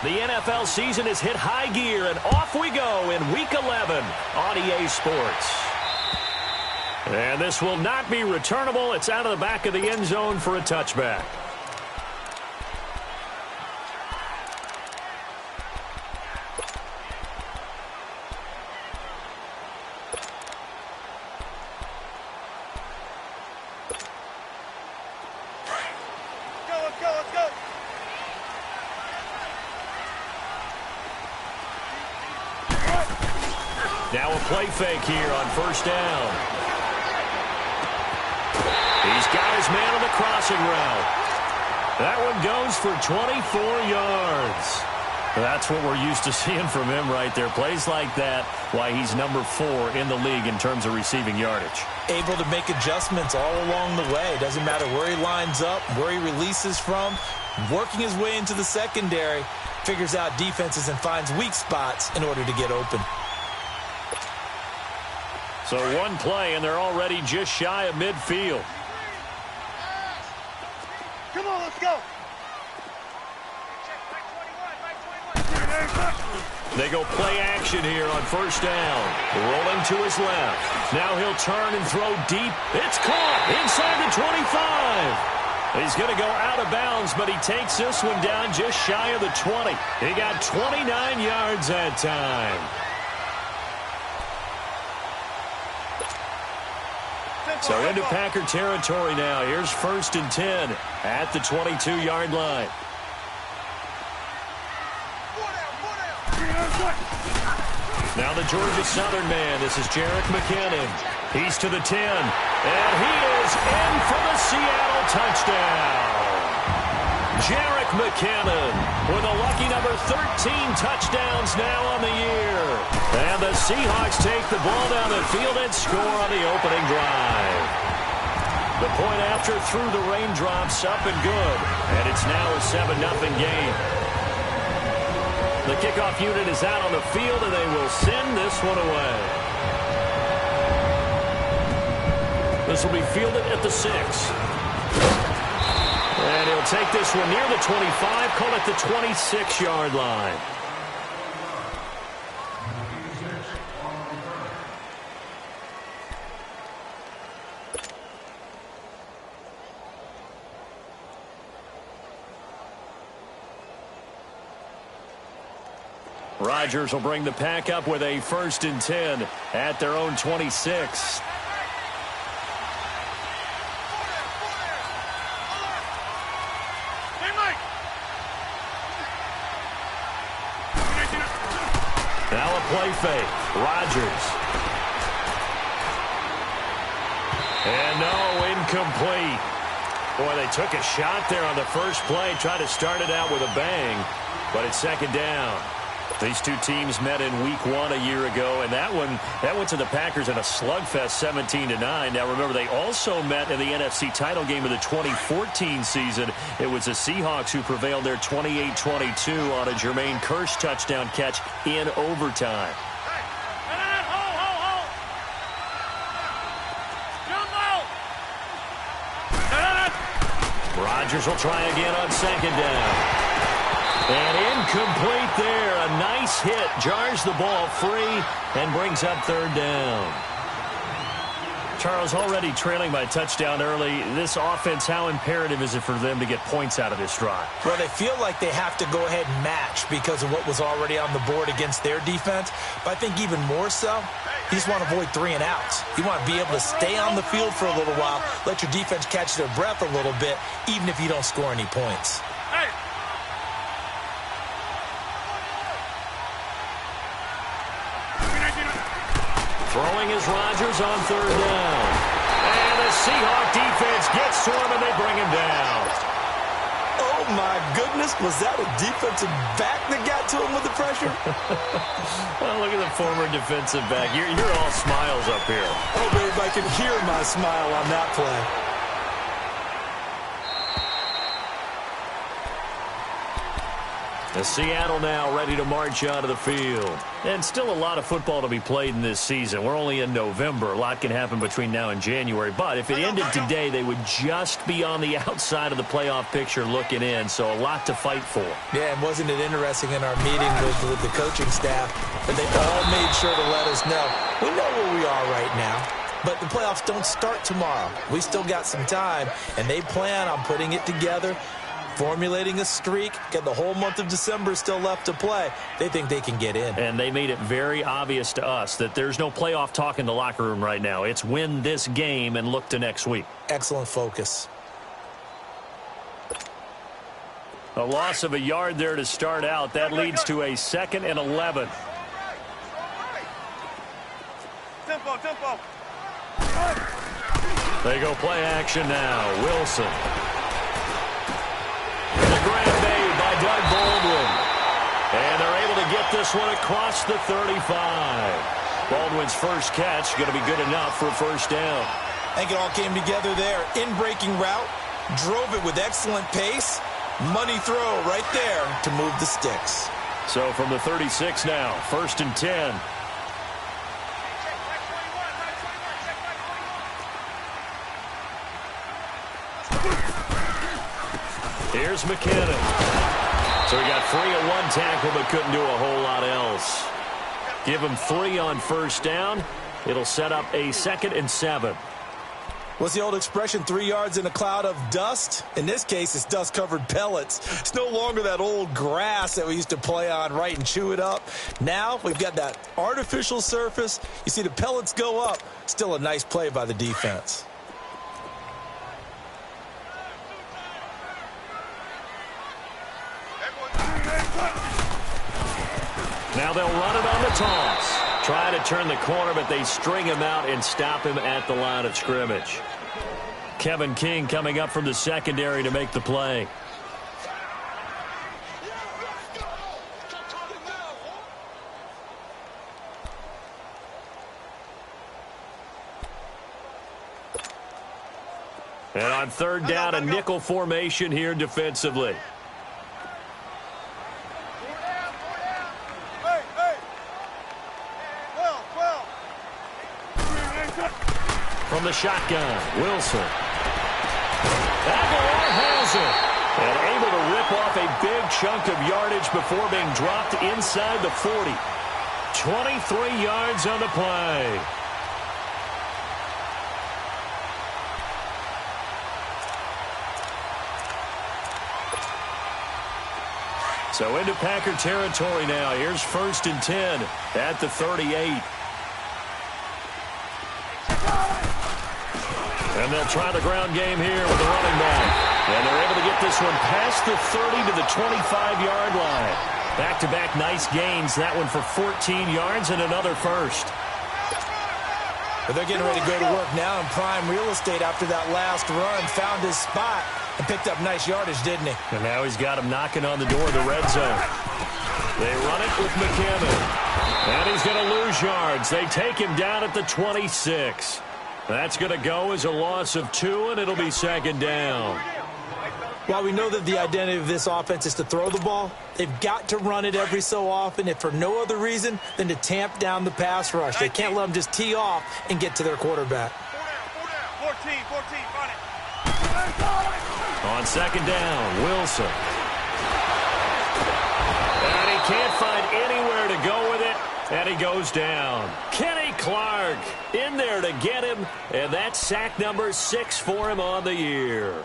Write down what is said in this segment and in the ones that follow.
The NFL season has hit high gear, and off we go in Week 11 on EA Sports. And this will not be returnable. It's out of the back of the end zone for a touchback. Now a play fake here on first down. He's got his man on the crossing route. That one goes for 24 yards. That's what we're used to seeing from him right there. Plays like that, why he's number 4 in the league in terms of receiving yardage. Able to make adjustments all along the way. Doesn't matter where he lines up, where he releases from. Working his way into the secondary, figures out defenses and finds weak spots in order to get open. So one play, and they're already just shy of midfield. Come on, let's go. They go play action here on first down. Rolling to his left. Now he'll turn and throw deep. It's caught inside the 25. He's going to go out of bounds, but he takes this one down just shy of the 20. He got 29 yards that time. So into Packer territory now. Here's 1st and 10 at the 22-yard line. Now the Georgia Southern man. This is Jerick McKinnon. He's to the 10. And he is in for the Seattle touchdown. Jerick McKinnon with a lucky number 13 touchdowns now on the year. And the Seahawks take the ball down the field and score on the opening drive. The point after through the raindrops up and good. And it's now a 7-0 game. The kickoff unit is out on the field, and they will send this one away. This will be fielded at the 6. And he'll take this one near the 25, call it the 26-yard line. Rodgers will bring the pack up with a 1st and 10 at their own 26. Now a play fake. Rodgers. And no, incomplete. Boy, they took a shot there on the first play, tried to start it out with a bang, but it's 2nd down. These two teams met in Week 1 a year ago, and that went to the Packers in a slugfest 17-9. Now, remember, they also met in the NFC title game of the 2014 season. It was the Seahawks who prevailed there 28-22 on a Jermaine Kearse touchdown catch in overtime. Rodgers will try again on 2nd down. And incomplete there. A nice hit. Jars the ball free and brings up 3rd down. Charles, already trailing by a touchdown early. This offense, how imperative is it for them to get points out of this drive? Well, they feel like they have to go ahead and match because of what was already on the board against their defense. But I think even more so, you just want to avoid 3 and outs. You want to be able to stay on the field for a little while, let your defense catch their breath a little bit, even if you don't score any points. Throwing is Rodgers on 3rd down. And the Seahawk defense gets to him, and they bring him down. Oh, my goodness. Was that a defensive back that got to him with the pressure? Oh, look at the former defensive back. You're all smiles up here. Oh, babe, I can hear my smile on that play. Seattle now ready to march onto the field. And still a lot of football to be played in this season. We're only in November. A lot can happen between now and January. But if it ended today, they would just be on the outside of the playoff picture looking in. So a lot to fight for. Yeah, and wasn't it interesting in our meeting with the coaching staff that they all made sure to let us know. We know where we are right now. But the playoffs don't start tomorrow. We still got some time, and they plan on putting it together, formulating a streak, get the whole month of December still left to play. They think they can get in. And they made it very obvious to us that there's no playoff talk in the locker room right now. It's win this game and look to next week. Excellent focus. A loss of a yard there to start out. That leads to a 2nd and 11. Tempo. They go play action now. Wilson. The grab made by Doug Baldwin. And they're able to get this one across the 35. Baldwin's first catch going to be good enough for a first down. I think it all came together there. In-breaking route, drove it with excellent pace. Money throw right there to move the sticks. So from the 36 now, 1st and 10. Here's McKinnon. So he got free at one tackle but couldn't do a whole lot else. Give him 3 on first down. It'll set up a 2nd and 7. What's the old expression, 3 yards in a cloud of dust? In this case, it's dust-covered pellets. It's no longer that old grass that we used to play on, right, and chew it up. Now we've got that artificial surface. You see the pellets go up. Still a nice play by the defense. Now they'll run it on the toss. Try to turn the corner, but they string him out and stop him at the line of scrimmage. Kevin King coming up from the secondary to make the play. And on 3rd down, a nickel formation here defensively. From the shotgun, Wilson. Aguilar has it. And able to rip off a big chunk of yardage before being dropped inside the 40. 23 yards on the play. So into Packer territory now. Here's 1st and 10 at the 38. And they'll try the ground game here with the running back. And they're able to get this one past the 30 to the 25-yard line. Back-to-back nice gains. That one for 14 yards and another first. But they're getting ready to go to work now in prime real estate after that last run. Found his spot and picked up nice yardage, didn't he? And now he's got him knocking on the door of the red zone. They run it with McKinnon. And he's going to lose yards. They take him down at the 26. That's going to go as a loss of 2, and it'll be 2nd down. While we know that the identity of this offense is to throw the ball, they've got to run it every so often, if for no other reason than to tamp down the pass rush. They can't let them just tee off and get to their quarterback. 14, run it. On 2nd down, Wilson. And he can't find anywhere to go with it, and he goes down. Kenny Clark in there to get him, and that's sack number 6 for him on the year.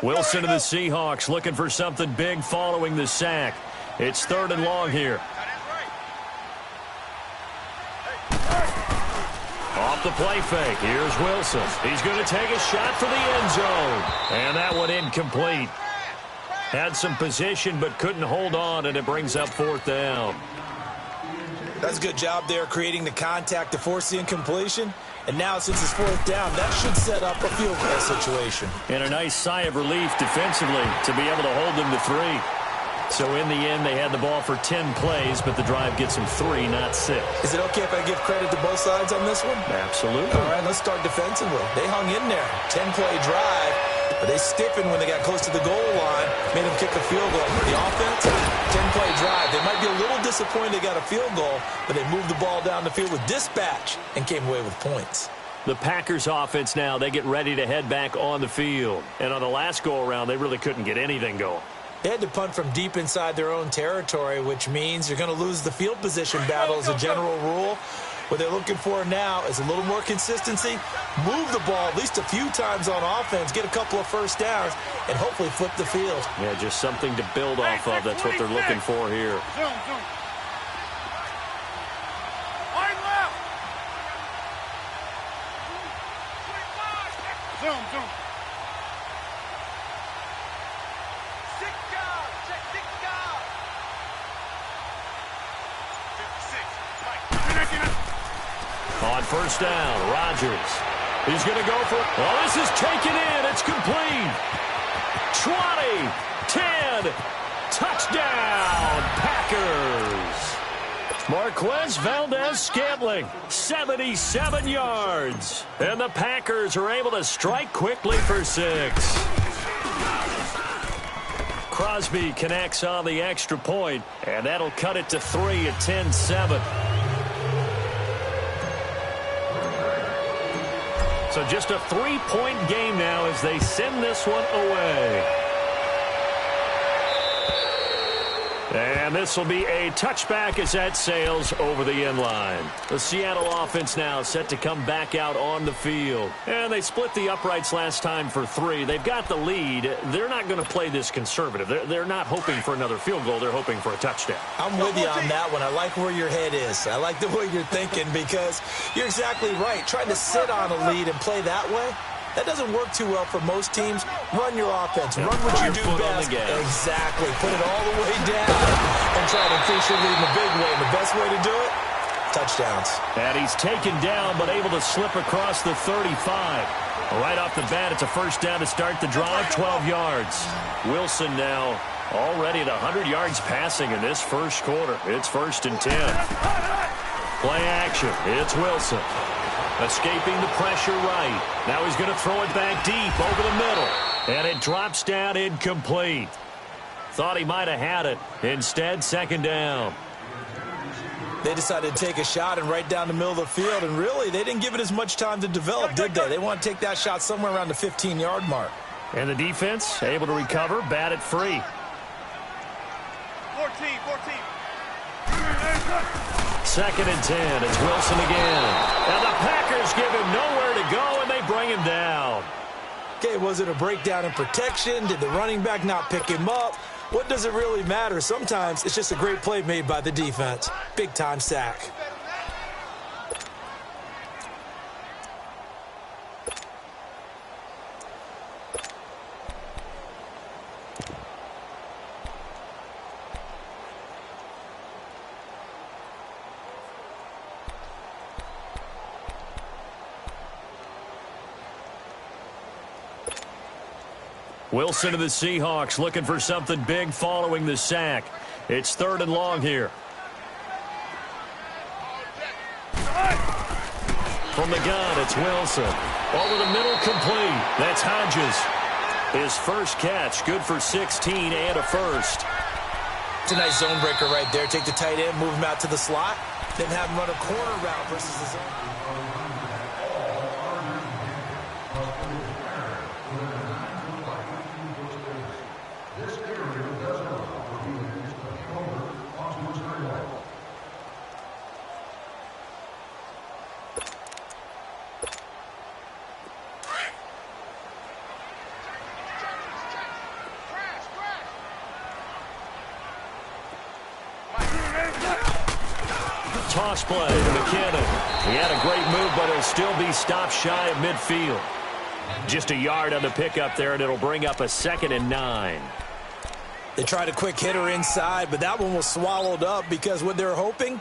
Wilson to the Seahawks looking for something big following the sack. It's 3rd and long here. Off the play fake. Here's Wilson. He's going to take a shot for the end zone. And that one incomplete. Had some position but couldn't hold on, and it brings up 4th down. That's a good job there creating the contact to force the incompletion. And now, since it's fourth down, that should set up a field goal situation. And a nice sigh of relief defensively to be able to hold them to 3. So in the end, they had the ball for 10 plays, but the drive gets them 3, not 6. Is it okay if I give credit to both sides on this one? Absolutely. All right, let's start defensively. They hung in there. 10-play drive, but they stiffened when they got close to the goal line, made them kick a field goal. The offense, 10-play drive. They might be a little disappointed they got a field goal, but they moved the ball down the field with dispatch and came away with points. The Packers offense now, they get ready to head back on the field. And on the last go-around, they really couldn't get anything going. They had to punt from deep inside their own territory, which means you're going to lose the field position battle as a general rule. What they're looking for now is a little more consistency, move the ball at least a few times on offense, get a couple of first downs, and hopefully flip the field. Yeah, just something to build off of. That's what they're looking for here. Zoom, zoom. Wide left. Zoom, zoom. Six guard. Check six guard. 56. On first down, Rodgers. He's going to go for it. Oh, this is taken in. It's complete. 20, 10, touchdown, Packers. Marquez Valdez-Scantling, 77 yards. And the Packers are able to strike quickly for 6. Crosby connects on the extra point, and that'll cut it to 3 at 10-7. So just a 3-point game now as they send this one away. And this will be a touchback as that sails over the end line. The Seattle offense now set to come back out on the field. And they split the uprights last time for 3. They've got the lead. They're not going to play this conservative. They're not hoping for another field goal. They're hoping for a touchdown. I'm with you on that one. I like where your head is. I like the way you're thinking because you're exactly right. Trying to sit on a lead and play that way, that doesn't work too well for most teams. Run your offense. Run what you do best. Exactly. Put it all the way down and try to increase your lead in a big way. And the best way to do it, touchdowns. And he's taken down but able to slip across the 35. Right off the bat, it's a first down to start the drive, 12 yards. Wilson now already at 100 yards passing in this first quarter. It's 1st and 10. Play action. It's Wilson. Escaping the pressure right. Now he's going to throw it back deep over the middle. And it drops down incomplete. Thought he might have had it. Instead, 2nd down. They decided to take a shot and right down the middle of the field. And really, they didn't give it as much time to develop, did they? They want to take that shot somewhere around the 15-yard mark. And the defense able to recover, bat it free. 14. 2nd and 10. It's Wilson again. And the Packers give him nowhere to go, and they bring him down. Okay, was it a breakdown in protection? Did the running back not pick him up? What does it really matter? Sometimes it's just a great play made by the defense. Big-time sack. Wilson of the Seahawks looking for something big following the sack. It's 3rd and long here. From the gun, it's Wilson. Over the middle, complete. That's Hodges. His first catch, good for 16 and a first. It's a nice zone breaker right there. Take the tight end, move him out to the slot, then have him run a corner route versus the zone. Toss play to McKinnon. He had a great move, but he'll still be stopped shy of midfield. Just a yard on the pickup there, and it'll bring up a 2nd and 9. They tried a quick hitter inside, but that one was swallowed up because what they're hoping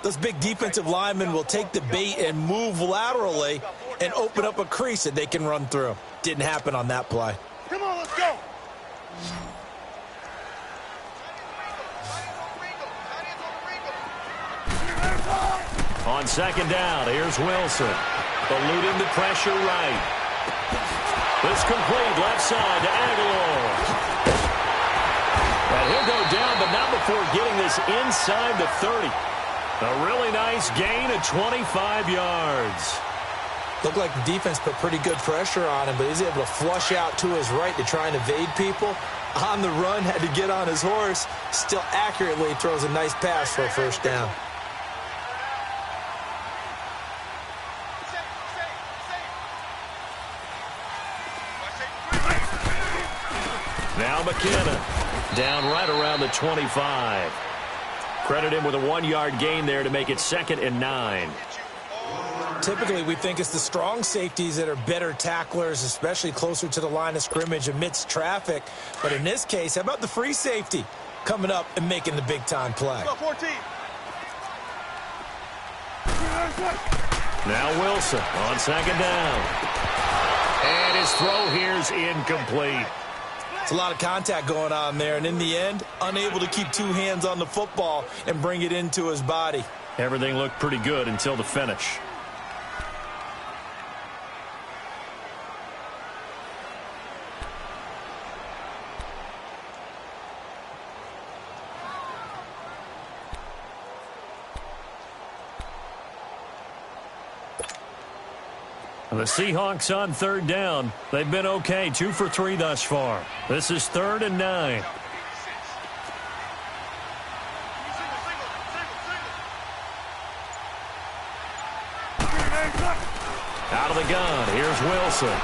Those big defensive linemen will take the bait and move laterally and open up a crease that they can run through. Didn't happen on that play. Come on, let's go. On second down, here's Wilson. Eluding the pressure right. This complete left side to Aguilar. And he'll go down, but not before getting this inside the 30. A really nice gain of 25 yards. Looked like the defense put pretty good pressure on him, but he's able to flush out to his right to try and evade people. On the run, had to get on his horse. Still accurately throws a nice pass for a first down. Now McKinnon down right around the 25. Credit him with a 1-yard gain there to make it 2nd and 9. Typically, we think it's the strong safeties that are better tacklers, especially closer to the line of scrimmage amidst traffic. But in this case, how about the free safety coming up and making the big-time play? Go 14. Now Wilson on second down. And his throw here's incomplete. It's a lot of contact going on there, and in the end, unable to keep two hands on the football and bring it into his body. Everything looked pretty good until the finish. The Seahawks on third down. They've been okay, 2 for 3 thus far. This is 3rd and 9. Out of the gun, here's Wilson.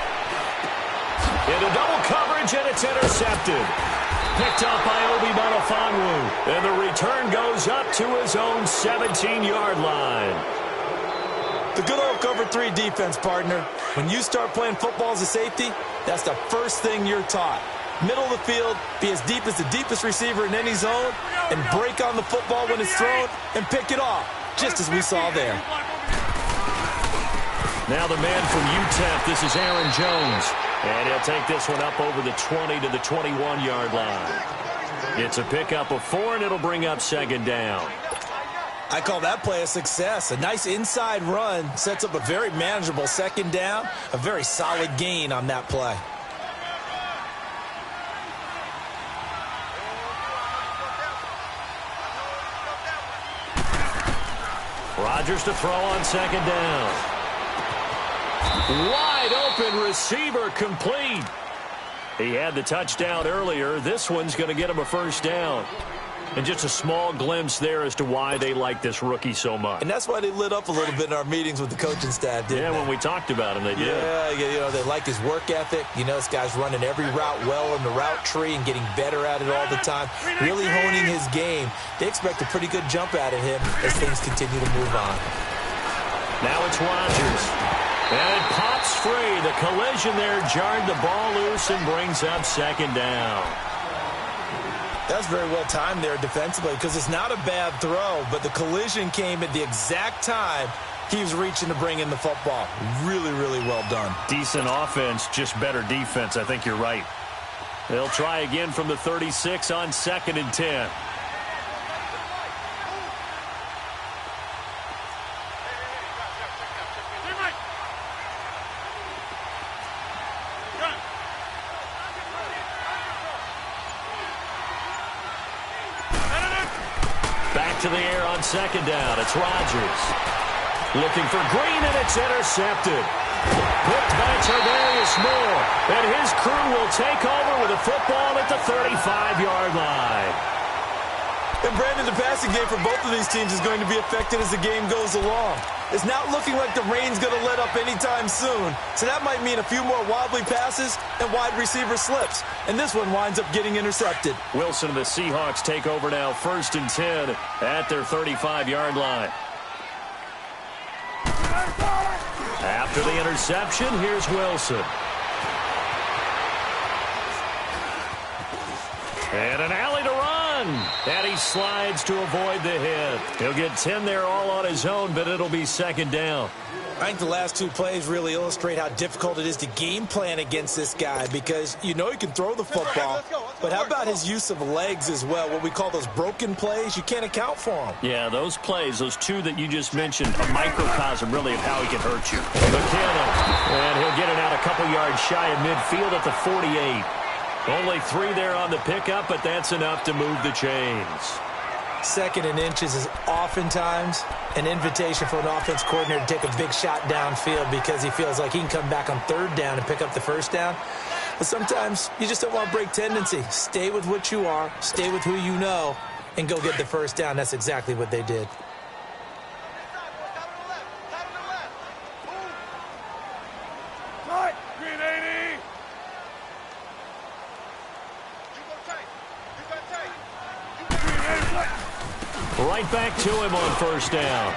Into double coverage, and it's intercepted. Picked up by Obi Manofanwu. And the return goes up to his own 17-yard line. The good old cover 3 defense, partner. When you start playing football as a safety, that's the first thing you're taught. Middle of the field, be as deep as the deepest receiver in any zone, and break on the football when it's thrown and pick it off, just as we saw there. Now the man from UTEP, this is Aaron Jones. And he'll take this one up over the 20 to the 21-yard line. It's a pickup of 4, and it'll bring up second down. I call that play a success. A nice inside run sets up a very manageable second down. A very solid gain on that play. Rodgers to throw on second down. Wide open receiver complete. He had the touchdown earlier. This one's going to get him a first down. And just a small glimpse there as to why they like this rookie so much. And that's why they lit up a little bit in our meetings with the coaching staff, didn't they? When we talked about him, they did. Yeah, you know, they like his work ethic. You know, this guy's running every route well in the route tree and getting better at it all the time, really honing his game. They expect a pretty good jump out of him as things continue to move on. Now it's Rodgers. And it pops free. The collision there jarred the ball loose and brings up second down. That's very well timed there defensively because it's not a bad throw, but the collision came at the exact time he was reaching to bring in the football. Really, really well done. Decent offense, just better defense. I think you're right. They'll try again from the 36 on 2nd and 10. To the air on second down. It's Rodgers. Looking for Green, and it's intercepted. Picked by Tarvarius Moore. And his crew will take over with the football at the 35-yard line. And Brandon, the passing game for both of these teams is going to be affected as the game goes along. It's not looking like the rain's going to let up anytime soon. So that might mean a few more wobbly passes and wide receiver slips. And this one winds up getting intercepted. Wilson and the Seahawks take over now, 1st and 10 at their 35-yard line. After the interception, here's Wilson. And an alley to run. And he slides to avoid the hit. He'll get 10 there all on his own, but it'll be second down. I think the last two plays really illustrate how difficult it is to game plan against this guy because you know he can throw the football, but how about his use of legs as well, what we call those broken plays? You can't account for them. Yeah, those plays, those two that you just mentioned, a microcosm really of how he can hurt you. McKinnon, and he'll get it out a couple yards shy of midfield at the 48. Only 3 there on the pickup, but that's enough to move the chains. Second and inches is oftentimes an invitation for an offense coordinator to take a big shot downfield because he feels like he can come back on third down and pick up the first down. But sometimes you just don't want to break tendency. Stay with what you are, stay with who you know, and go get the first down. That's exactly what they did. Right back to him on first down.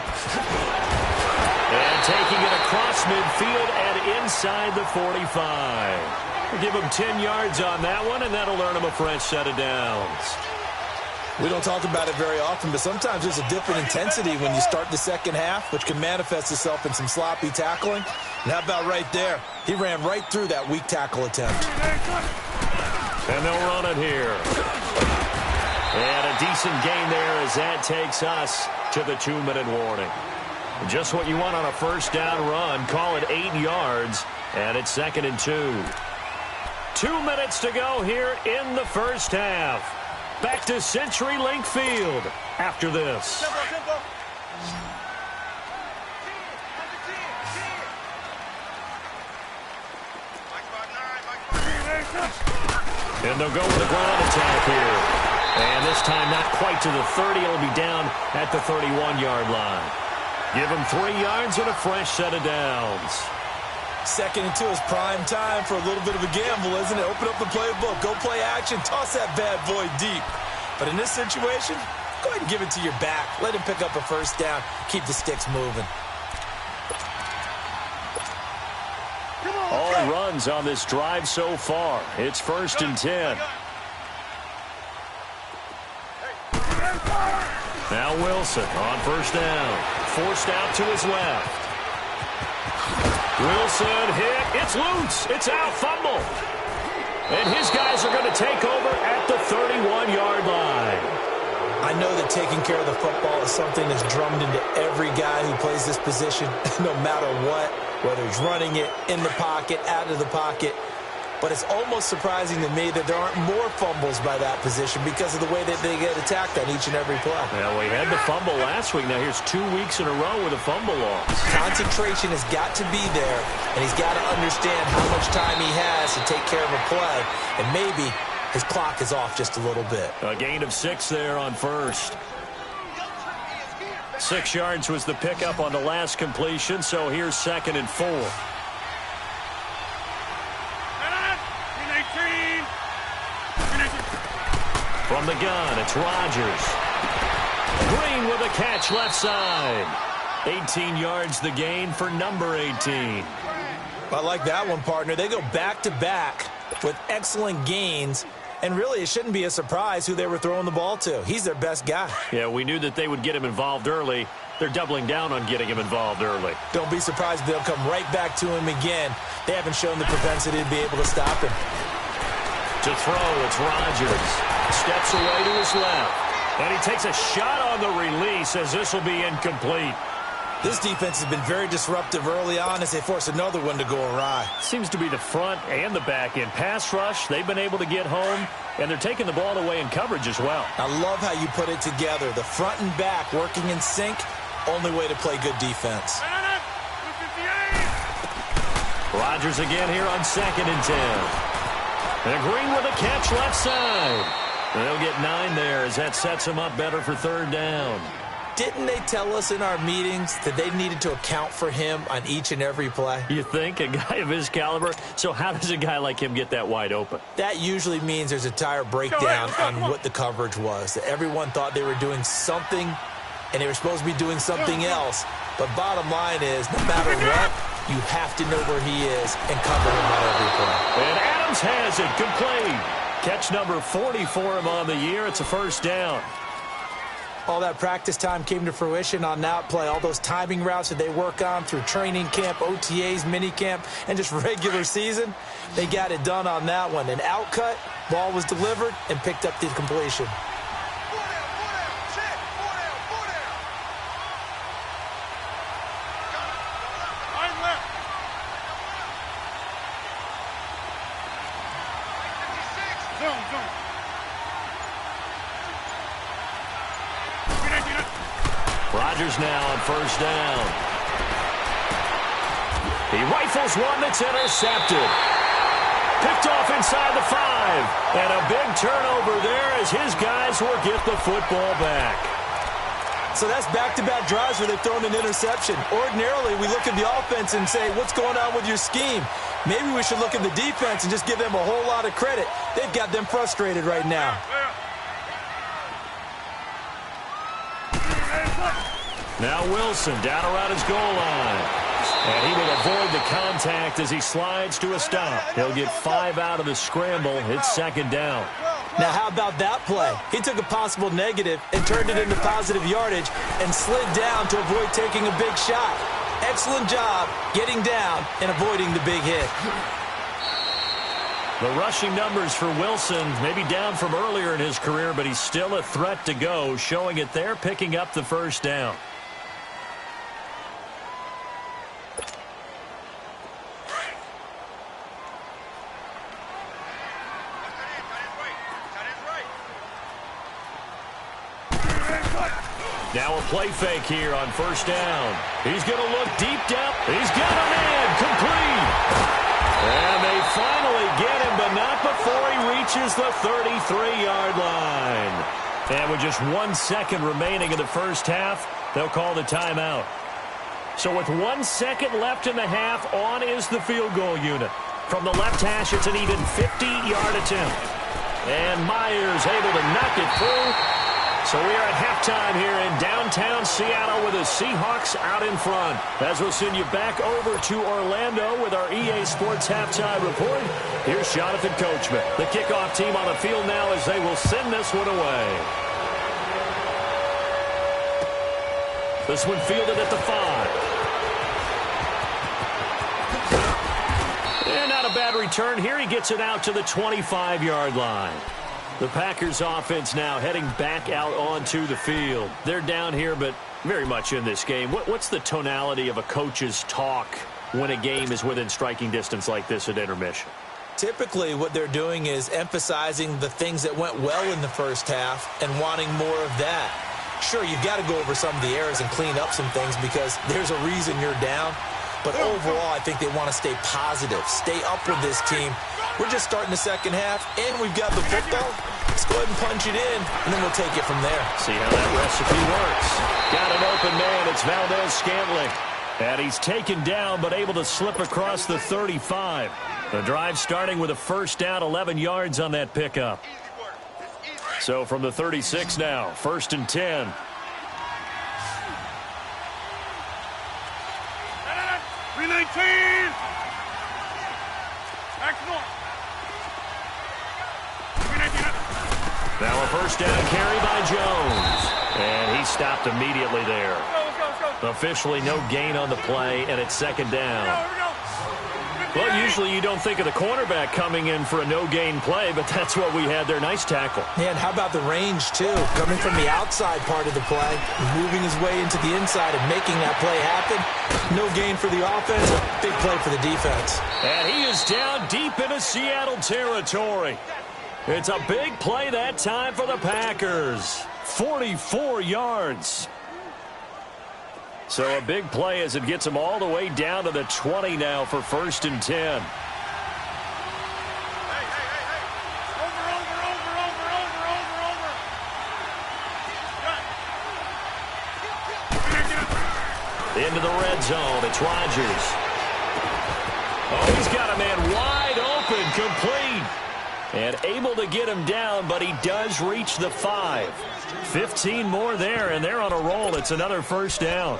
And taking it across midfield and inside the 45. We'll give him 10 yards on that one, and that'll earn him a fresh set of downs. We don't talk about it very often, but sometimes there's a different intensity when you start the second half, which can manifest itself in some sloppy tackling. And how about right there? He ran right through that weak tackle attempt. And they'll run it here. And a decent gain there as that takes us to the 2-minute warning. Just what you want on a first down run. Call it 8 yards, and it's 2nd and 2. 2 minutes to go here in the first half. Back to CenturyLink Field after this. And they'll go with a ground attack here. And this time not quite to the 30. It'll be down at the 31-yard line. Give him 3 yards and a fresh set of downs. 2nd and 2 is prime time for a little bit of a gamble, isn't it? Open up the playbook. Go play action. Toss that bad boy deep. But in this situation, go ahead and give it to your back. Let him pick up a first down. Keep the sticks moving. All runs on this drive so far. It's 1st and 10. Now Wilson on first down. Forced out to his left. Wilson hit. It's loose. It's out. Fumble. And his guys are going to take over at the 31-yard line. I know that taking care of the football is something that's drummed into every guy who plays this position, no matter what, whether he's running it, in the pocket, out of the pocket. But it's almost surprising to me that there aren't more fumbles by that position because of the way that they get attacked on each and every play. Yeah, we had the fumble last week. Now here's 2 weeks in a row with a fumble loss. Concentration has got to be there, and he's got to understand how much time he has to take care of a play, and maybe his clock is off just a little bit. A gain of 6 there on first. 6 yards was the pickup on the last completion, so here's 2nd and 4. From the gun, it's Rodgers. Green with a catch left side. 18 yards the gain for number 18. I like that one, partner. They go back-to-back with excellent gains, and really it shouldn't be a surprise who they were throwing the ball to. He's their best guy. Yeah, we knew that they would get him involved early. They're doubling down on getting him involved early. Don't be surprised if they'll come right back to him again. They haven't shown the propensity to be able to stop him. To throw, it's Rodgers. Steps away to his left. And he takes a shot on the release as this will be incomplete. This defense has been very disruptive early on as they force another one to go awry. Seems to be the front and the back end. Pass rush, they've been able to get home, and they're taking the ball away in coverage as well. I love how you put it together. The front and back working in sync, only way to play good defense. Rodgers again here on 2nd and 10. And Green with a catch left side. They'll get 9 there as that sets them up better for 3rd down. Didn't they tell us in our meetings that they needed to account for him on each and every play? You think? A guy of his caliber? So how does a guy like him get that wide open? That usually means there's a entire breakdown on what the coverage was. That everyone thought they were doing something, and they were supposed to be doing something else. But bottom line is, no matter what, you have to know where he is and cover him on every play. And Adams has it complete. Catch number 40 for him on the year. It's a first down. All that practice time came to fruition on that play. All those timing routes that they work on through training camp, OTAs, minicamp, and just regular season, they got it done on that one. An outcut, ball was delivered, and picked up the completion. Rodgers now on first down. He rifles one that's intercepted. Picked off inside the 5. And a big turnover there as his guys will get the football back. So that's back-to-back drives where they've thrown an interception. Ordinarily, we look at the offense and say, what's going on with your scheme? Maybe we should look at the defense and just give them a whole lot of credit. They've got them frustrated right now. Now Wilson down around his goal line. And he will avoid the contact as he slides to a stop. He'll get 5 out of the scramble. It's second down. Now, how about that play? He took a possible negative and turned it into positive yardage and slid down to avoid taking a big shot. Excellent job getting down and avoiding the big hit. The rushing numbers for Wilson, maybe down from earlier in his career, but he's still a threat to go, showing it there, picking up the first down. Now a play fake here on first down. He's going to look deep down. He's got a man complete. And they finally get him, but not before he reaches the 33-yard line. And with just 1 second remaining in the first half, they'll call the timeout. So with 1 second left in the half, on is the field goal unit. From the left hash, it's an even 50-yard attempt. And Myers able to knock it through. So we are at halftime here in downtown Seattle with the Seahawks out in front. As we'll send you back over to Orlando with our EA Sports Halftime Report, here's Jonathan Coachman. The kickoff team on the field now as they will send this one away. This one fielded at the 5. And not a bad return here. He gets it out to the 25-yard line. The Packers offense now heading back out onto the field. They're down here, but very much in this game. What's the tonality of a coach's talk when a game is within striking distance like this at intermission? Typically, what they're doing is emphasizing the things that went well in the first half and wanting more of that. Sure, you've got to go over some of the errors and clean up some things because there's a reason you're down. But overall, I think they want to stay positive, stay up with this team. We're just starting the second half, and we've got the football. Let's go ahead and punch it in, and then we'll take it from there. See how that recipe works. Got an open man. It's Valdez-Scantling. And he's taken down, but able to slip across the 35. The drive starting with a first down, 11 yards on that pickup. So from the 36 now, 1st and 10. Now a first down carry by Jones. And he stopped immediately there. Officially no gain on the play, and it's second down. Well, usually you don't think of the cornerback coming in for a no-gain play, but that's what we had there. Nice tackle. Yeah, and how about the range, too? Coming from the outside part of the play, moving his way into the inside and making that play happen. No gain for the offense, big play for the defense. And he is down deep into Seattle territory. It's a big play that time for the Packers. 44 yards. So a big play as it gets them all the way down to the 20 now for 1st and 10. Into the red zone. It's Rodgers. Oh, he's got a man wide open, complete. And able to get him down, but he does reach the 5. 15 more there, and they're on a roll. It's another first down.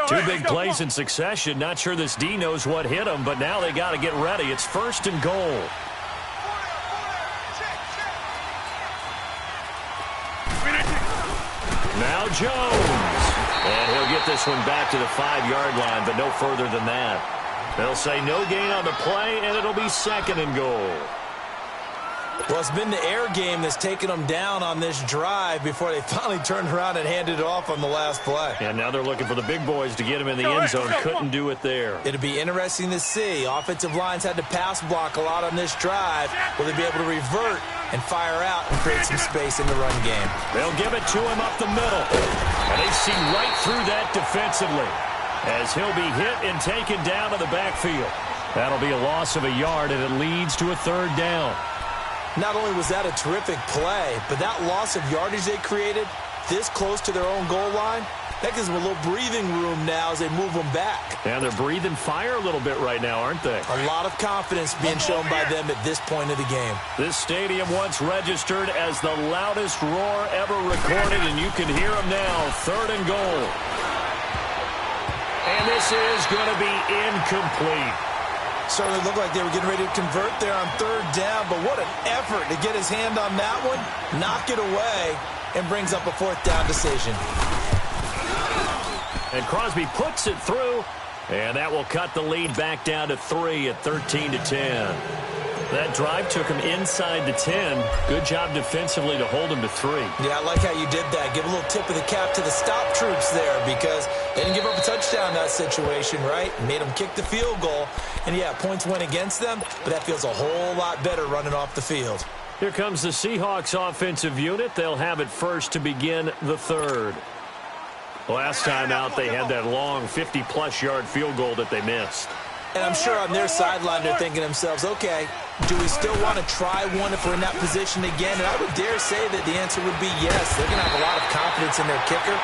Two big plays in succession. Not sure this D knows what hit him, but now they got to get ready. It's 1st and goal. Now Jones. And he'll get this one back to the 5-yard line, but no further than that. They'll say no gain on the play, and it'll be 2nd and goal. Well, it's been the air game that's taken them down on this drive before they finally turned around and handed it off on the last play. And now they're looking for the big boys to get him in the end zone. Couldn't do it there. It'll be interesting to see. Offensive lines had to pass block a lot on this drive. Will they be able to revert and fire out and create some space in the run game? They'll give it to him up the middle. And they see right through that defensively as he'll be hit and taken down to the backfield. That'll be a loss of a yard, and it leads to a 3rd down. Not only was that a terrific play, but that loss of yardage they created this close to their own goal line, that gives them a little breathing room now as they move them back. And they're breathing fire a little bit right now, aren't they? A lot of confidence being shown by them at this point of the game. This stadium once registered as the loudest roar ever recorded, and you can hear them now. 3rd and goal. And this is going to be incomplete. Certainly looked like they were getting ready to convert there on 3rd down, but what an effort to get his hand on that one, knock it away, and brings up a 4th down decision. And Crosby puts it through, and that will cut the lead back down to 3 at 13-10. That drive took him inside the 10. Good job defensively to hold him to 3. Yeah, I like how you did that. Give a little tip of the cap to the stop troops there because they didn't give up a touchdown in that situation, right? Made them kick the field goal. And, yeah, points went against them, but that feels a whole lot better running off the field. Here comes the Seahawks offensive unit. They'll have it first to begin the 3rd. Last time out, they had that long 50-plus yard field goal that they missed. And I'm sure on their sideline they're thinking to themselves, okay, do we still want to try one if we're in that position again? And I would dare say that the answer would be yes. They're going to have a lot of confidence in their kicker.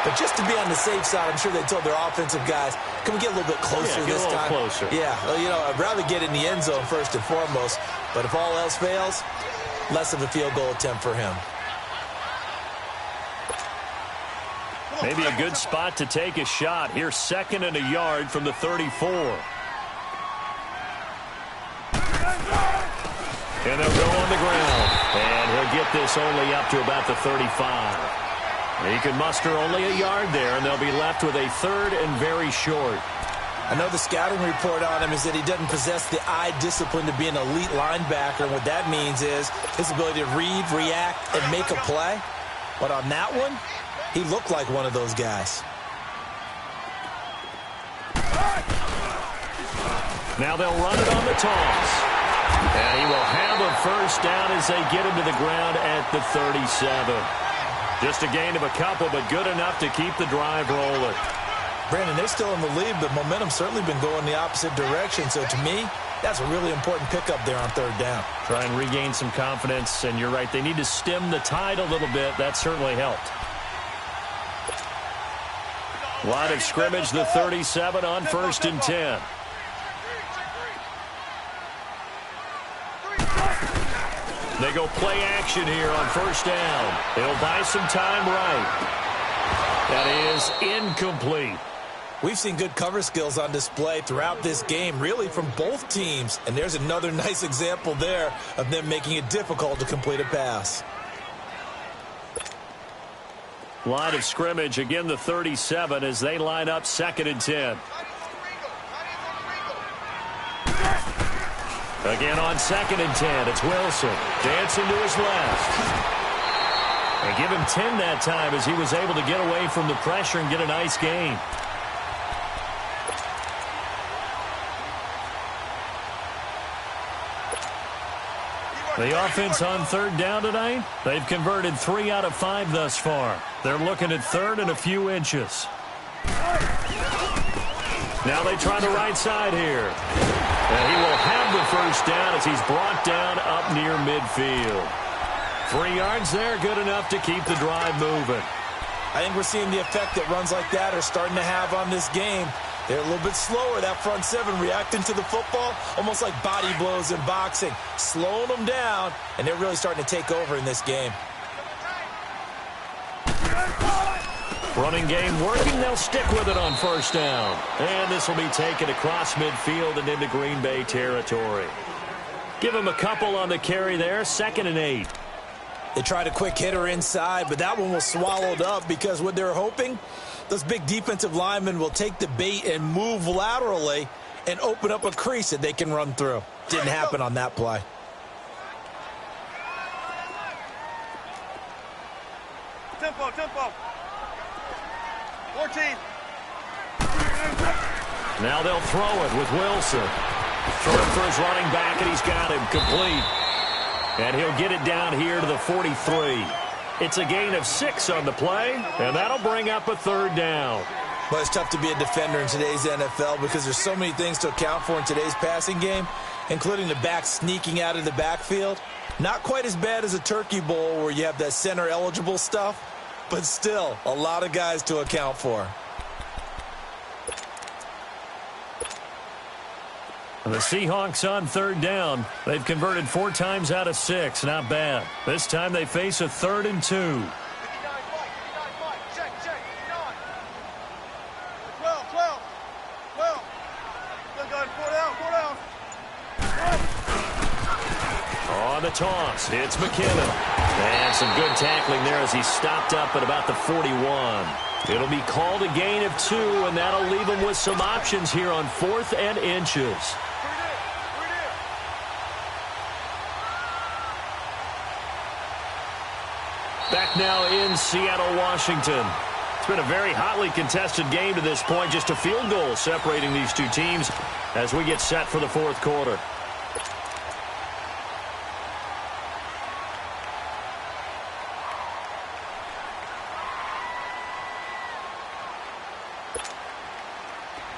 But just to be on the safe side, I'm sure they told their offensive guys, can we get a little bit closer this time? Closer. Yeah, well, you know, I'd rather get in the end zone first and foremost. But if all else fails, less of a field goal attempt for him. Maybe a good spot to take a shot. Here's 2nd and a yard from the 34. And they'll go on the ground. And he'll get this only up to about the 35. He can muster only a yard there, and they'll be left with a 3rd and very short. I know the scouting report on him is that he doesn't possess the eye discipline to be an elite linebacker. And what that means is his ability to read, react, and make a play. But on that one, he looked like one of those guys. Now they'll run it on the toss. And he will have a 1st down as they get him to the ground at the 37. Just a gain of a couple, but good enough to keep the drive rolling. Brandon, they're still in the lead, but momentum's certainly been going the opposite direction. So to me, that's a really important pickup there on 3rd down. Try and regain some confidence, and you're right. They need to stem the tide a little bit. That certainly helped. Line of scrimmage, the 37 on 1st and 10. They go play action here on 1st down. It'll buy some time right. That is incomplete. We've seen good cover skills on display throughout this game, really from both teams. And there's another nice example there of them making it difficult to complete a pass. Line of scrimmage, again the 37 as they line up 2nd and 10. Again on 2nd and 10, it's Wilson. Dancing to his left. And give him 10 that time as he was able to get away from the pressure and get a nice gain. The offense on 3rd down tonight, they've converted 3 out of 5 thus far. They're looking at 3rd and a few inches. Now they try the right side here. And he will have the 1st down as he's brought down up near midfield. 3 yards there, good enough to keep the drive moving. I think we're seeing the effect that runs like that are starting to have on this game. They're a little bit slower, that front 7, reacting to the football, almost like body blows in boxing, slowing them down, and they're really starting to take over in this game. Running game working. They'll stick with it on first down. And this will be taken across midfield and into Green Bay territory. Give him a couple on the carry there. 2nd and 8. They tried a quick hitter inside, but that one was swallowed up because what they're hoping, those big defensive linemen will take the bait and move laterally and open up a crease that they can run through. Didn't happen on that play. Tempo, tempo. 14. Now they'll throw it with Wilson. Throw it for his running back, and he's got him complete. And he'll get it down here to the 43. It's a gain of 6 on the play, and that'll bring up a 3rd down. But it's tough to be a defender in today's NFL because there's so many things to account for in today's passing game, including the back sneaking out of the backfield. Not quite as bad as a turkey bowl where you have that center-eligible stuff, but still a lot of guys to account for. And the Seahawks on 3rd down. They've converted 4 times out of 6. Not bad. This time they face a 3rd and 2. 59, check, 12, 12. Good gun, 4 down. On the toss, it's McKinnon. And some good tackling there as he stopped up at about the 41. It'll be called a gain of 2, and that'll leave him with some options here on 4th and inches. Back now in Seattle, Washington. It's been a very hotly contested game to this point. Just a field goal separating these two teams as we get set for the 4th quarter.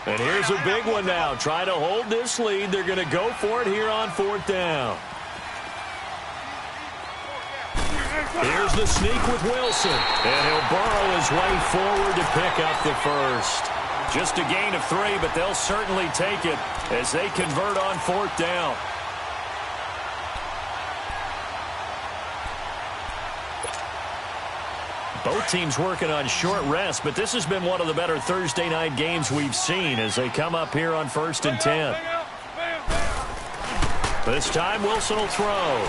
And here's a big one now. Try to hold this lead. They're going to go for it here on 4th down. Here's the sneak with Wilson. And he'll burrow his way forward to pick up the first. Just a gain of 3, but they'll certainly take it as they convert on 4th down. Both teams working on short rest, but this has been one of the better Thursday night games we've seen as they come up here on 1st and 10. This time Wilson will throw.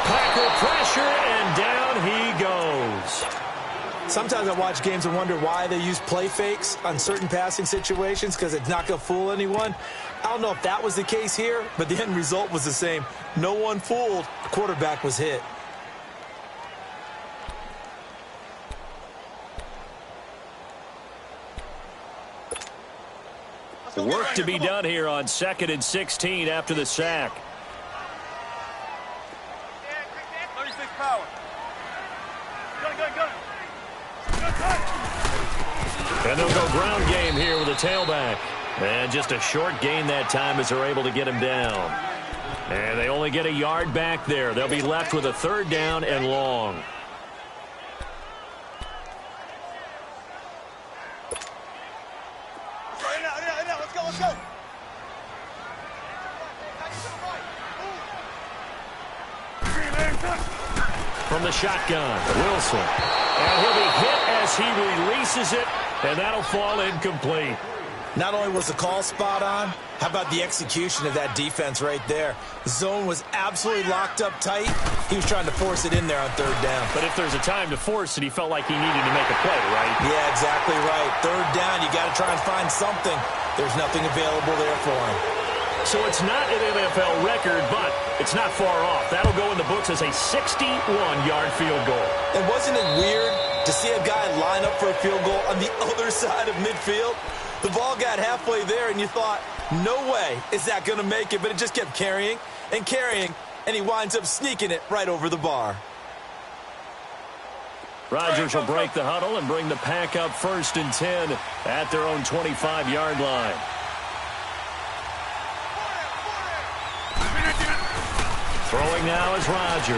Packer pressure, and down he goes. Sometimes I watch games and wonder why they use play fakes on certain passing situations because it's not going to fool anyone. I don't know if that was the case here, but the end result was the same. No one fooled. The quarterback was hit. Work to be done here on 2nd and 16 after the sack. 36 power. Go. And they'll go ground game here with a tailback. And just a short gain that time as they're able to get him down. And they only get a yard back there. They'll be left with a 3rd down and long. Let's go. From the shotgun, Wilson. And he'll be hit as he releases it, and that'll fall incomplete. Not only was the call spot on, how about the execution of that defense right there? The zone was absolutely locked up tight. He was trying to force it in there on 3rd down. But if there's a time to force it, he felt like he needed to make a play, right? Yeah, exactly right. 3rd down, you got to try and find something. There's nothing available there for him. So it's not an NFL record, but it's not far off. That'll go in the books as a 61-yard field goal. And wasn't it weird to see a guy line up for a field goal on the other side of midfield? The ball got halfway there, and you thought, no way is that going to make it. But it just kept carrying, and he winds up sneaking it right over the bar. Rodgers will break the huddle and bring the pack up 1st and 10 at their own 25-yard line. Throwing now is Rodgers.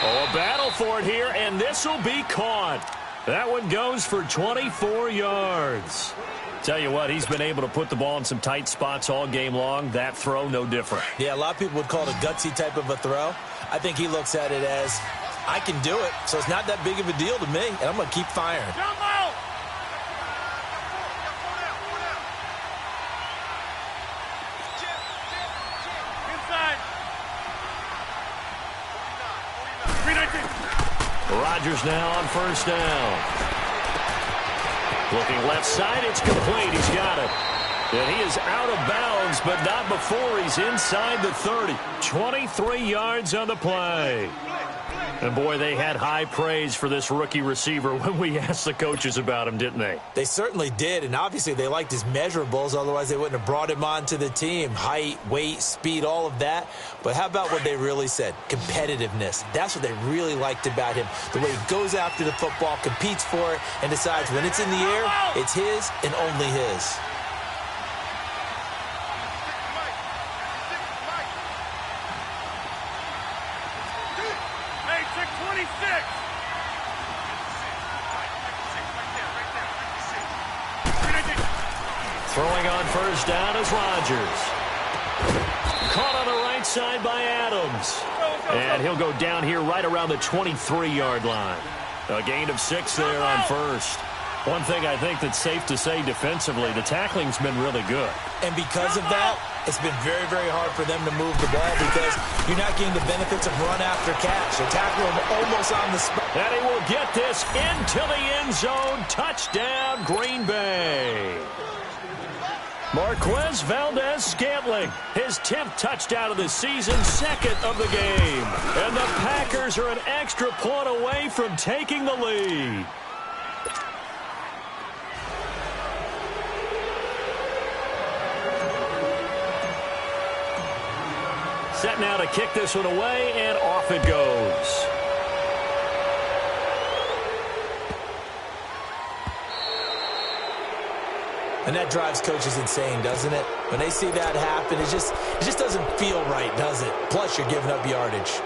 Oh, a battle for it here, and this will be caught. That one goes for 24 yards. Tell you what, he's been able to put the ball in some tight spots all game long. That throw, no different. Yeah, a lot of people would call it a gutsy type of a throw. I think he looks at it as I can do it, so it's not that big of a deal to me, and I'm going to keep firing. Rodgers now on first down. Looking left side, it's complete. He's got it. And he is out of bounds, but not before he's inside the 30. 23 yards on the play. And, boy, they had high praise for this rookie receiver when we asked the coaches about him, didn't they? They certainly did, and obviously they liked his measurables. Otherwise, they wouldn't have brought him onto the team. Height, weight, speed, all of that. But how about what they really said? Competitiveness. That's what they really liked about him. The way he goes after the football, competes for it, and decides when it's in the air, it's his and only his. Throwing on first down is Rodgers. Caught on the right side by Adams. And he'll go down here right around the 23-yard line. A gain of 6 there on first. One thing I think that's safe to say defensively, the tackling's been really good. And because of that, it's been very, very hard for them to move the ball because you're not getting the benefits of run after catch. They tackle him almost on the spot. And he will get this into the end zone. Touchdown, Green Bay. Marquez Valdez-Scantling, his 10th touchdown of the season, 2nd of the game. And the Packers are an extra point away from taking the lead. Set now to kick this one away, and off it goes. And that drives coaches insane, doesn't it? When they see that happen, it just doesn't feel right, does it? Plus, you're giving up yardage.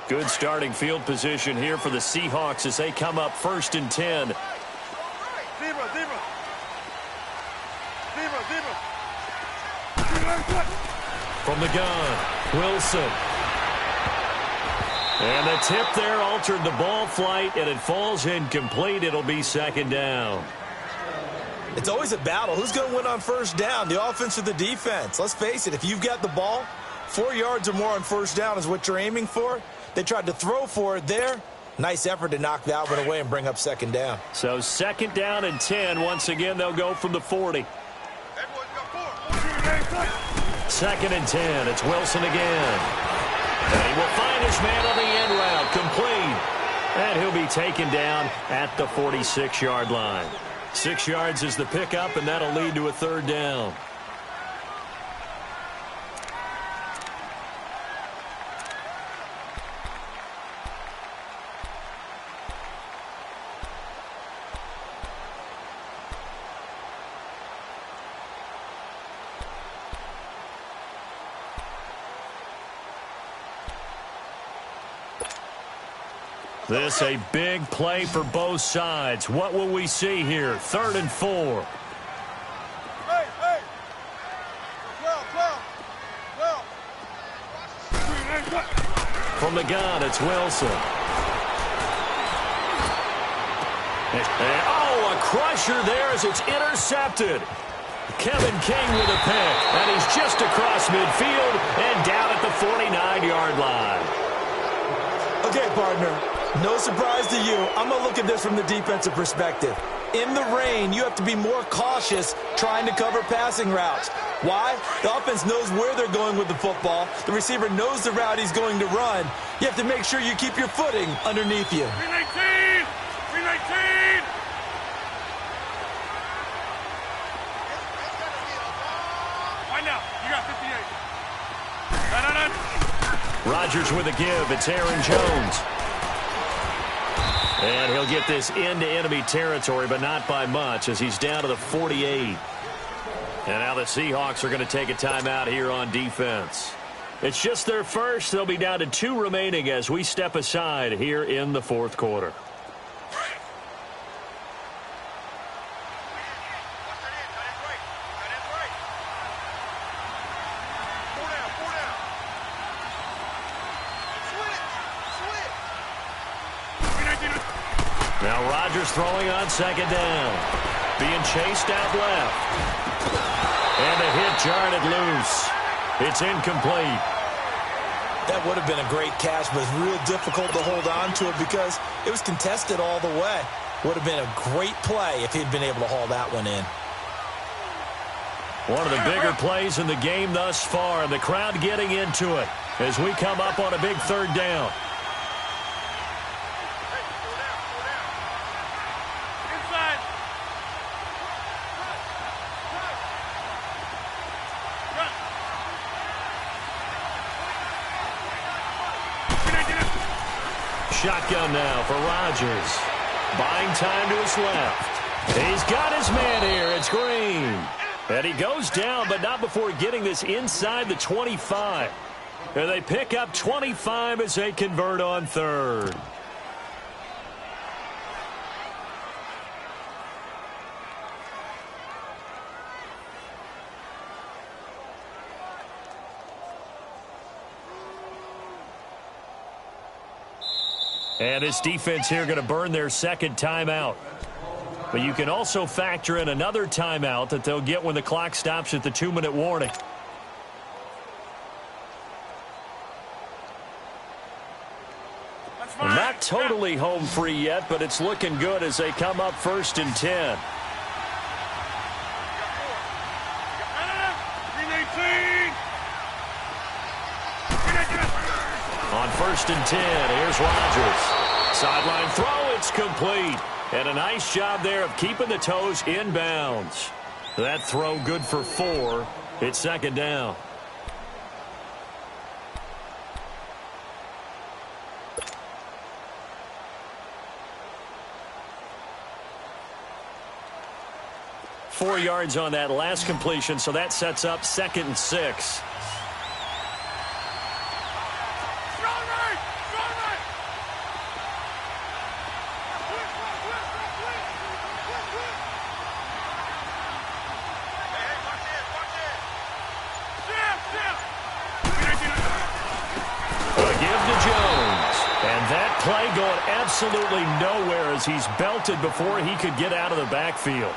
Good starting field position here for the Seahawks as they come up 1st and 10. Zebra. From the gun, Wilson. And the tip there altered the ball flight, and it falls incomplete. It'll be 2nd down. It's always a battle. Who's going to win on first down, the offense or the defense? Let's face it, if you've got the ball, 4 yards or more on first down is what you're aiming for. They tried to throw for it there. Nice effort to knock that one away and bring up 2nd down. So 2nd down and 10. Once again, they'll go from the 40. 2nd and 10. It's Wilson again. And he will find his man on the end route. Complete. And he'll be taken down at the 46-yard line. 6 yards is the pickup, and that'll lead to a 3rd down. This a big play for both sides. What will we see here? 3rd and 4. Hey. 12. From the gun, it's Wilson. And, a crusher there as it's intercepted. Kevin King with a pick. And he's just across midfield and down at the 49-yard line. Okay, partner. No surprise to you. I'm going to look at this from the defensive perspective. In the rain, you have to be more cautious trying to cover passing routes. Why? The offense knows where they're going with the football. The receiver knows the route he's going to run. You have to make sure you keep your footing underneath you. 319! Right now, you got 58. No. Rodgers with a give. It's Aaron Jones. And he'll get this into enemy territory, but not by much as he's down to the 48. And now the Seahawks are going to take a timeout here on defense. It's just their first. They'll be down to 2 remaining as we step aside here in the fourth quarter. Now Rodgers throwing on second down. Being chased out left. And the hit jarred it loose. It's incomplete. That would have been a great catch, but it's real difficult to hold on to it because it was contested all the way. Would have been a great play if he'd been able to haul that one in. One of the bigger plays in the game thus far, and the crowd getting into it as we come up on a big third down. Shotgun now for Rodgers. Buying time to his left. He's got his man here. It's Green. And he goes down, but not before getting this inside the 25. And they pick up 25 as they convert on third. And this defense here going to burn their second timeout. But you can also factor in another timeout that they'll get when the clock stops at the 2-minute warning. Not totally home free yet, but it's looking good as they come up 1st and 10. On 1st and 10, here's Rodgers. Sideline throw, it's complete. And a nice job there of keeping the toes in bounds. That throw good for 4. It's second down. Four yards on that last completion, so that sets up 2nd and 6. Play going absolutely nowhere as he's belted before he could get out of the backfield.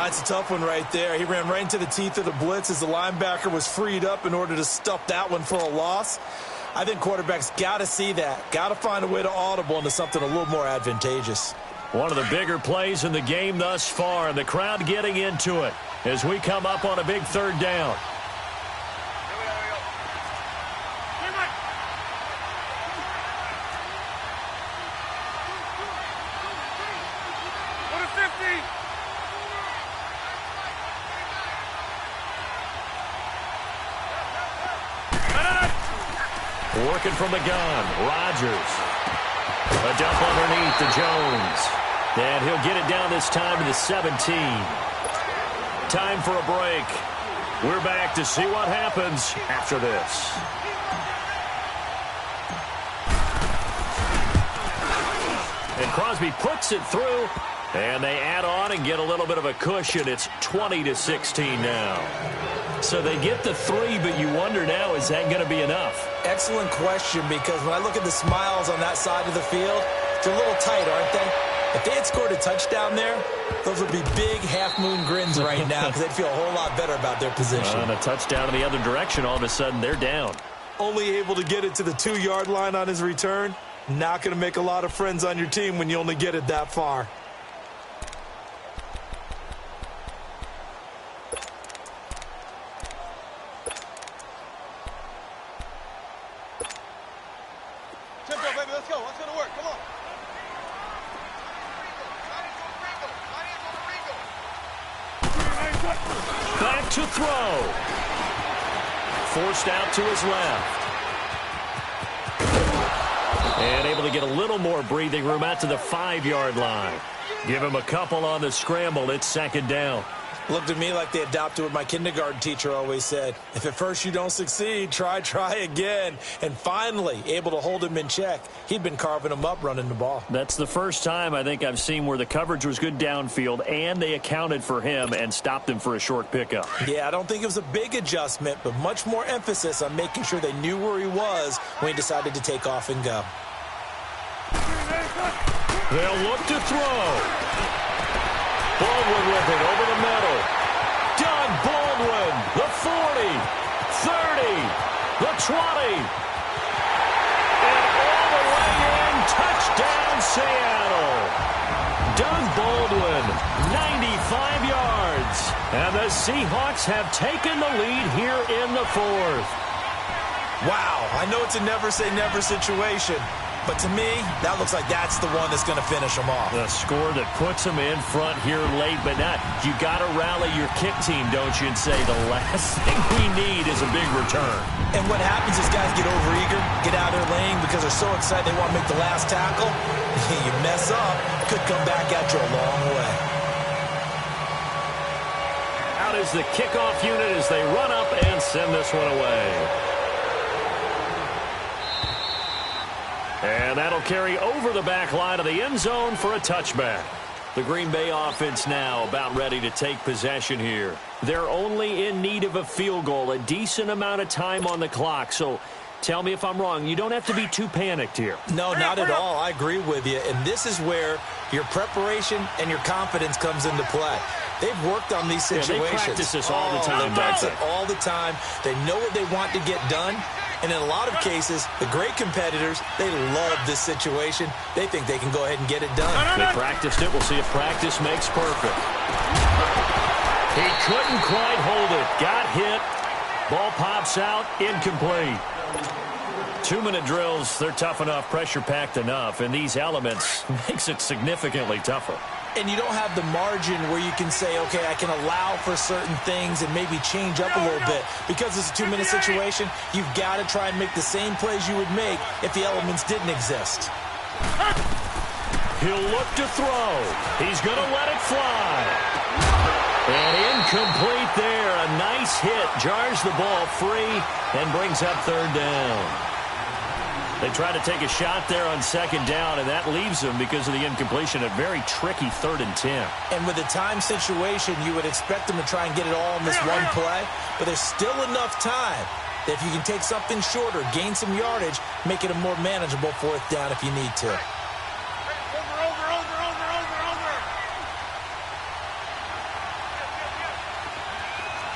It's a tough one right there. He ran right into the teeth of the blitz as the linebacker was freed up in order to stuff that one for a loss. I think quarterbacks got to see that. Got to find a way to audible into something a little more advantageous. One of the bigger plays in the game thus far, and the crowd getting into it as we come up on a big third down. Working from the gun, Rodgers. A dump underneath to Jones. And he'll get it down this time to the 17. Time for a break. We're back to see what happens after this. And Crosby puts it through. And they add on and get a little bit of a cushion. It's 20-16 now. So they get the 3, but you wonder now, is that going to be enough? Excellent question, because when I look at the smiles on that side of the field, they're a little tight, aren't they? If they had scored a touchdown there, those would be big half-moon grins right now because they'd feel a whole lot better about their position. And a touchdown in the other direction, all of a sudden they're down. Only able to get it to the 2-yard line on his return. Not going to make a lot of friends on your team when you only get it that far. Back to throw. Forced out to his left. And able to get a little more breathing room out to the 5-yard line. Give him a couple on the scramble. It's second down. Looked at me like they adopted what my kindergarten teacher always said. If at first you don't succeed, try again. And finally, able to hold him in check. He'd been carving him up running the ball. That's the first time I think I've seen where the coverage was good downfield and they accounted for him and stopped him for a short pickup. Yeah, I don't think it was a big adjustment, but much more emphasis on making sure they knew where he was when he decided to take off and go. They'll look to throw. Baldwin with it over the middle. Doug Baldwin, the 40, 30, the 20. And all the way in, touchdown Seattle. Doug Baldwin, 95 yards. And the Seahawks have taken the lead here in the fourth. Wow, I know it's a never-say-never situation. But to me, that looks like that's the one that's going to finish them off. The score that puts them in front here late, but not. You got to rally your kick team, don't you, and say the last thing we need is a big return. And what happens is guys get overeager, get out of their lane because they're so excited they want to make the last tackle. You mess up, it could come back at you a long way. Out is the kickoff unit as they run up and send this one away. And that'll carry over the back line of the end zone for a touchback. The Green Bay offense now about ready to take possession here. They're only in need of a field goal, a decent amount of time on the clock. So tell me if I'm wrong. You don't have to be too panicked here. No, not at all. I agree with you. And this is where your preparation and your confidence comes into play. They've worked on these situations. Yeah, they practice this all the time. They practice it all the time. They know what they want to get done. And in a lot of cases, the great competitors, they love this situation. They think they can go ahead and get it done. They practiced it. We'll see if practice makes perfect. He couldn't quite hold it. Got hit. Ball pops out. Incomplete. 2-minute drills, they're tough enough, pressure-packed enough, and these elements makes it significantly tougher. And you don't have the margin where you can say, okay, I can allow for certain things and maybe change up a little bit. Because it's a 2-minute situation, you've got to try and make the same plays you would make if the elements didn't exist. He'll look to throw. He's going to let it fly. And incomplete there. A nice hit. Jars the ball free and brings up third down. They try to take a shot there on second down, and that leaves them, because of the incompletion, a very tricky 3rd and 10. And with a time situation, you would expect them to try and get it all in this one play, but there's still enough time that if you can take something shorter, gain some yardage, make it a more manageable 4th down if you need to.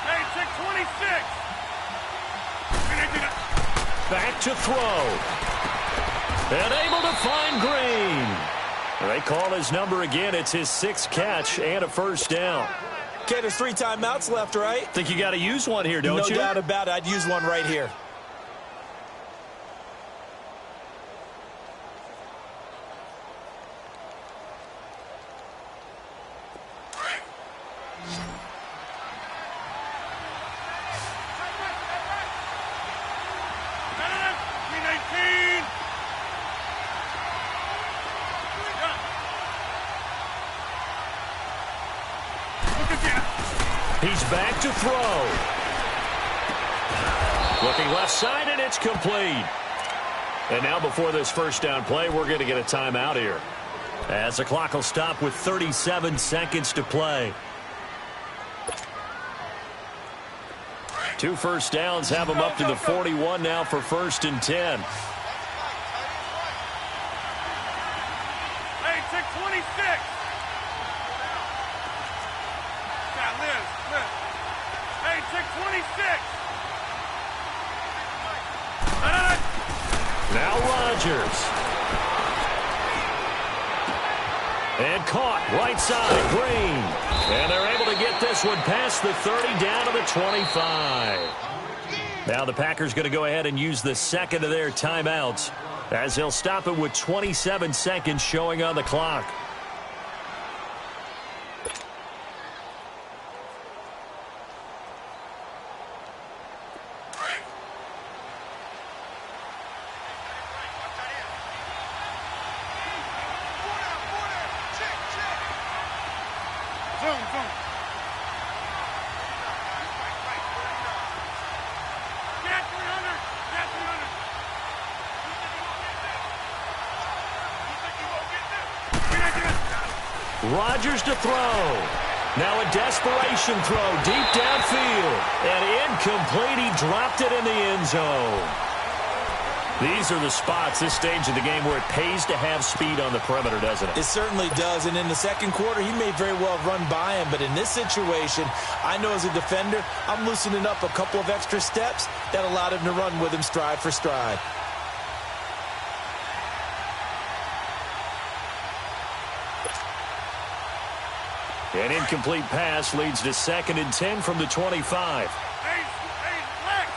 Hey, 626. Back to throw. And able to find Green. They call his number again. It's his 6th catch and a first down. Okay, there's 3 timeouts left, right? Think you got to use one here, don't you? No doubt about it. I'd use one right here. He's back to throw. Looking left side, and it's complete. And now before this first down play, we're going to get a timeout here, as the clock will stop with 37 seconds to play. 2 first downs have them up to the 41 now for 1st and 10. Hey, 626. Hey, 626. Now Rodgers. And caught right side, Green. And they're able to get this one past the 30 down to the 25. Now the Packers going to go ahead and use the 2nd of their timeouts, as they'll stop it with 27 seconds showing on the clock. Rodgers to throw. Now a desperation throw deep downfield. And incomplete. He dropped it in the end zone. These are the spots, this stage of the game, where it pays to have speed on the perimeter, doesn't it? It certainly does. And in the second quarter, he may very well run by him. But in this situation, I know as a defender, I'm loosening up a couple of extra steps that allowed him to run with him stride for stride. An incomplete pass leads to 2nd and 10 from the 25. Hey, flex.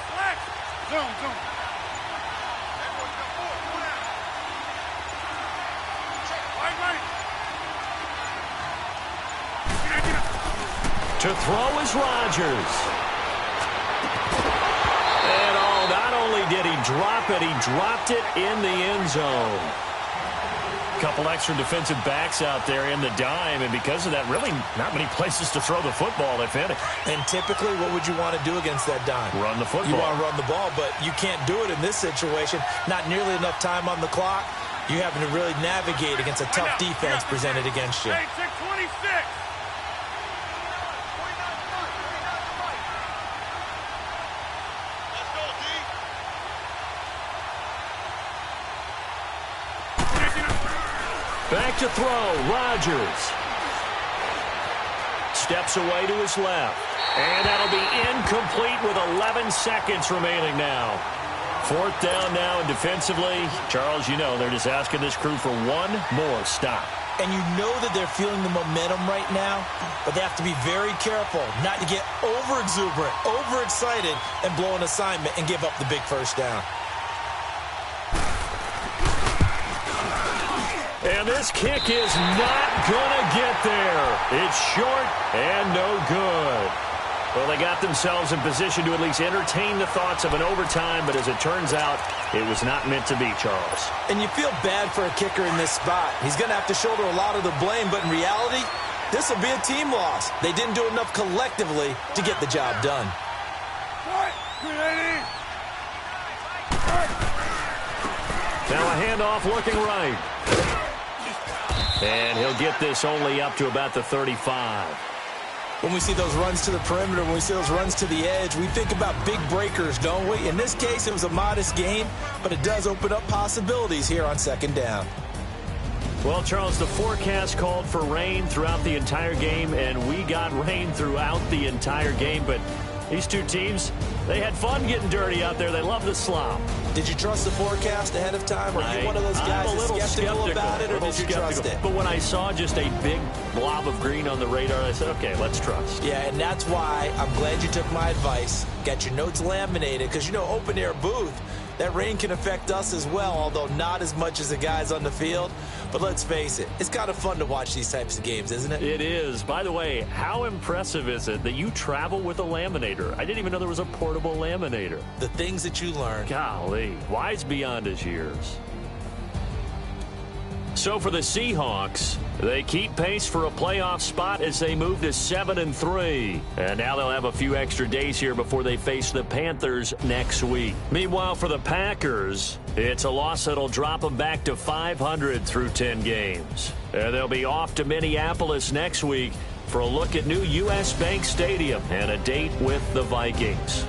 Zone. To throw is Rodgers. And not only did he drop it, he dropped it in the end zone. Couple extra defensive backs out there in the dime, and because of that, really not many places to throw the football, if any. And typically, what would you want to do against that dime? Run the football. You want to run the ball, but you can't do it in this situation. Not nearly enough time on the clock. You're having to really navigate against a tough defense presented against you. Hey, 626. Back to throw, Rodgers. Steps away to his left. And that'll be incomplete with 11 seconds remaining now. 4th down now, and defensively, Charles, you know, they're just asking this crew for one more stop. And you know that they're feeling the momentum right now, but they have to be very careful not to get over-exuberant, overexcited, and blow an assignment and give up the big first down. And this kick is not going to get there. It's short and no good. Well, they got themselves in position to at least entertain the thoughts of an overtime, but as it turns out, it was not meant to be, Charles. And you feel bad for a kicker in this spot. He's going to have to shoulder a lot of the blame, but in reality, this will be a team loss. They didn't do enough collectively to get the job done. Now a handoff looking right. And he'll get this only up to about the 35. When we see those runs to the perimeter, when we see those runs to the edge, we think about big breakers, don't we? In this case, it was a modest gain, but it does open up possibilities here on 2nd down. Well, Charles, the forecast called for rain throughout the entire game, and we got rain throughout the entire game. But these two teams, they had fun getting dirty out there. They love the slop. Did you trust the forecast ahead of time? Or are you one of those guys that's skeptical about it, or did you trust it? But when I saw just a big blob of green on the radar, I said, okay, let's trust. Yeah, and that's why I'm glad you took my advice. Got your notes laminated, because, you know, open-air booth, that rain can affect us as well, although not as much as the guys on the field. But let's face it, it's kind of fun to watch these types of games, isn't it? It is. By the way, how impressive is it that you travel with a laminator? I didn't even know there was a portable laminator. The things that you learn. Golly, wise beyond his years. So for the Seahawks, they keep pace for a playoff spot as they move to 7-3. And now they'll have a few extra days here before they face the Panthers next week. Meanwhile, for the Packers, it's a loss that'll drop them back to 500 through 10 games. And they'll be off to Minneapolis next week for a look at new U.S. Bank Stadium and a date with the Vikings.